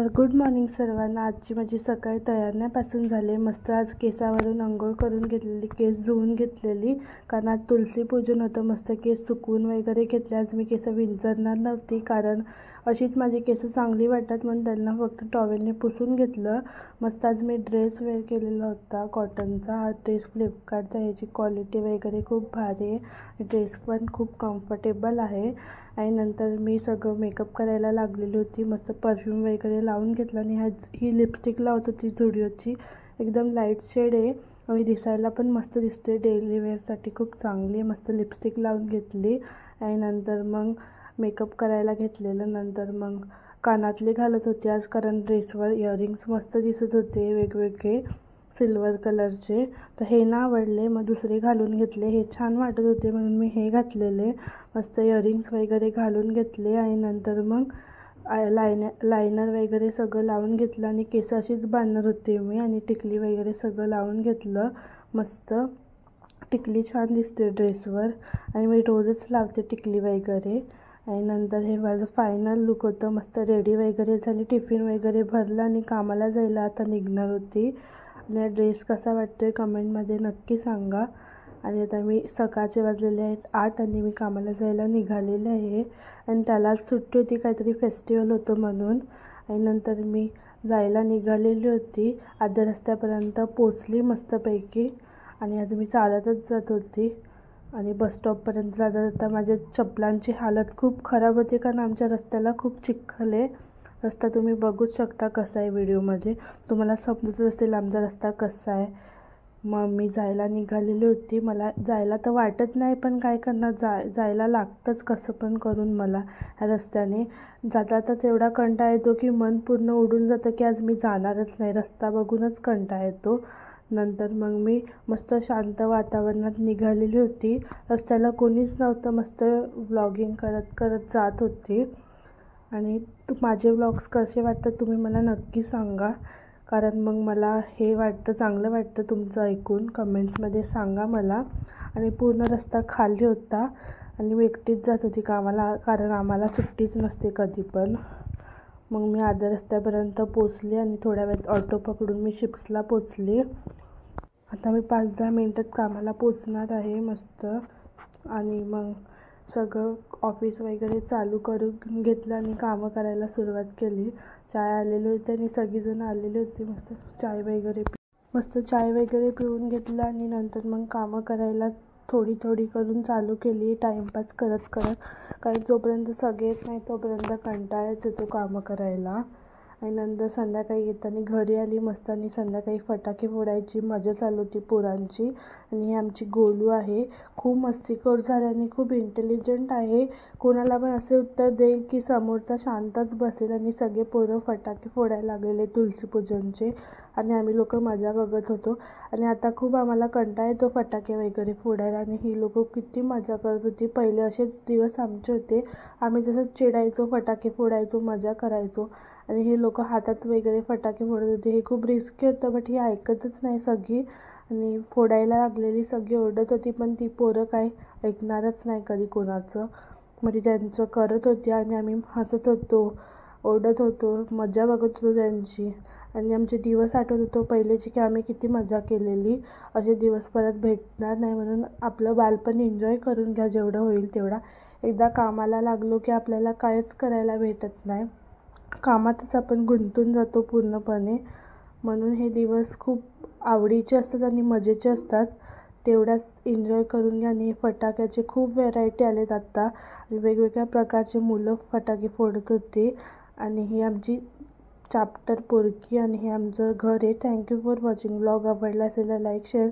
तर good morning सर्वांना। आजची माझी सकाळी तयारण्यापासून झाले। मस्त आज केसावरून अंघोळ करून घेतलेली, केस धुवून घेतलेली, कारण आज तुलसी पूजन होतं। मस्त केस सुकवून वगैरे घेतले। आज मी केस विंचरणार नव्हती, कारण अशीच माझी केस चांगली वाटतात म्हणून त्यांना फक्त टॉवेलने पुसून घेतलं। मस्त आज मी ड्रेस वेअर केलेला होता कॉटनचा। हा ड्रेस फ्लिपकार्टचा, ह्याची क्वालिटी वगैरे खूप भारी आहे, ड्रेस पण खूप कम्फर्टेबल आहे। आणि नंतर मी सगळं मेकअप करायला लागलेली होती। मस्त परफ्यूम वगैरे लावून घेतला आणि ही लिपस्टिक लावत होती झुडिओची, एकदम लाईट शेड आहे आणि दिसायला पण मस्त दिसते, डेली वेअरसाठी खूप चांगली आहे। मस्त लिपस्टिक लावून घेतली आणि नंतर मग मेकअप करायला घेतलेलं। नंतर मग कानातले घालत होते आज, कारण ड्रेसवर इयरिंग्स मस्त दिसत होते वेगवेगळे सिल्वर कलरचे, तर हे ना आवडले, मग दुसरे घालून घेतले। हे छान वाटत होते म्हणून मी हे घातलेले। मस्त इयरिंग्स वगैरे घालून घेतले आणि नंतर मग लायनर वगैरे सगळं लावून घेतलं आणि केस अशीच बांधणार होते मी, आणि टिकली वगैरे सगळं लावून घेतलं। मस्त टिकली छान दिसते ड्रेसवर आणि मी रोजच लावते टिकली वगैरे। आणि नंतर हे माझं फायनल लुक होतं। मस्त रेडी वगैरे झाली, टिफिन वगैरे भरला आणि कामाला जायला आता निघणार होती। आणि ड्रेस कसा वाटतोय कमेंटमध्ये नक्की सांगा। आणि आता मी सकाळचे वाजलेले आहेत 8 आणि मी कामाला जायला निघालेले आहे। आणि त्याला सुट्टी होती, काहीतरी फेस्टिवल होतं म्हणून। आणि नंतर मी जायला निघालेली होती, अर्ध्या रस्त्यापर्यंत पोचली मस्तपैकी। आणि आज मी चालतच जात होती आणि बस स्टॉपपर्यंत जाता जाता माझ्या चपलांची हालत खूप खराब होती, कारण आमच्या रस्त्याला खूप चिखल आहे। रस्ता तुम्ही बघूच शकता कसा आहे, व्हिडिओमध्ये तुम्हाला समजत असेल आमचा रस्ता कसा आहे। मग मी जायला निघालेली होती, मला जायला तर वाटत नाही पण काय करणार, जायला लागतंच कसं पण करून मला। ह्या रस्त्याने जाताच एवढा कंटाळा येतो की मन पूर्ण उडून जातं की आज मी जाणारच नाही, रस्ता बघूनच कंटाळा येतो। नंतर मग मी मस्त शांत वातावरणात निघालेली होती, रस्त्याला कोणीच नव्हतं, मस्त व्लॉगिंग करत करत जात होती। आणि माझे व्लॉग्स कसे वाटतात तुम्ही मला नक्की सांगा, कारण मग मला हे वाटतं, चांगलं वाटतं तुमचं ऐकून, कमेंट्समध्ये सांगा मला। आणि पूर्ण रस्ता खाली होता आणि मी एकटीच जात होती कामाला, कारण आम्हाला सुट्टीच नसते कधी पण। मग मी अर्ध्या रस्त्यापर्यंत पोचली आणि थोड्या वेळात ऑटो पकडून मी शिप्सला पोचली। आता मी 5-10 मिनिटात कामाला पोचणार आहे मस्त। आणि मग सगळं ऑफिस वगैरे चालू करून घेतलं आणि कामं करायला सुरुवात केली। चाय आलेली होती आणि सगळीजण आलेली होती, मस्त चाय वगैरे पिऊन घेतलं आणि नंतर मग कामं करायला थोडी थोडी करून चालू केली, टाईमपास करत करत, कारण जोपर्यंत सगळे येत नाही तोपर्यंत कंटाळाच येतो कामं करायला। आणि नंतर संध्याकाळी येताना घरी आली मस्त, आणि संध्याकाळी फटाके फोडायची मजा चालू होती पोरांची। आणि ही आमची गोलू आहे, खूप मस्तीखोर झाली आणि खूप इंटेलिजंट आहे। कोणाला पण असे उत्तर देईल की समोरचा शांतच बसेल। आणि सगळे पोरं फटाके फोडायला लागलेले तुलसी पूजनचे आणि आम्ही लोक मजा बघत होतो। आणि आता खूप आम्हाला कंटाळा येतो फटाके वगैरे फोडायला, आणि ही लोक किती मजा करत होती। पहिले असेच दिवस आमचे होते, आम्ही जसं चिडायचो, फटाके फोडायचो, मजा करायचो, आणि हे लोक हातात वगैरे फटाके फोडत होते। हे खूप रिस्की होतं, बट ही ऐकतच नाही सगळी, आणि फोडायला लागलेली सगळी ओरडत होती, पण ती पोरं काय ऐकणारच नाही कधी कोणाचं। मग ती त्यांचं करत होती आणि आम्ही हसत होतो, ओरडत होतो, मजा बघत होतो त्यांची। आणि आमचे दिवस आठवत होतो पहिलेचे की आम्ही किती मजा केलेली। असे दिवस परत भेटणार नाही, म्हणून आपलं बालपण एन्जॉय करून घ्या जेवढं होईल तेवढा। एकदा कामाला लागलो की आपल्याला काहीच करायला भेटत नाही, कामातच आपण गुंतून जातो पूर्णपणे। म्हणून हे दिवस खूप आवडीचे असतात आणि मजेचे असतात, तेवढ्याच एन्जॉय करून घ्या। आणि फटाक्याचे खूप व्हेरायटी आलेत आता, वेगवेगळ्या प्रकारचे मुलं फटाके फोडत होते। आणि ही आमची चॅप्टर पोरकी आणि हे आमचं घर आहे। Thank you for watching. व्लॉग आवडला असेल तर लाईक, शेअर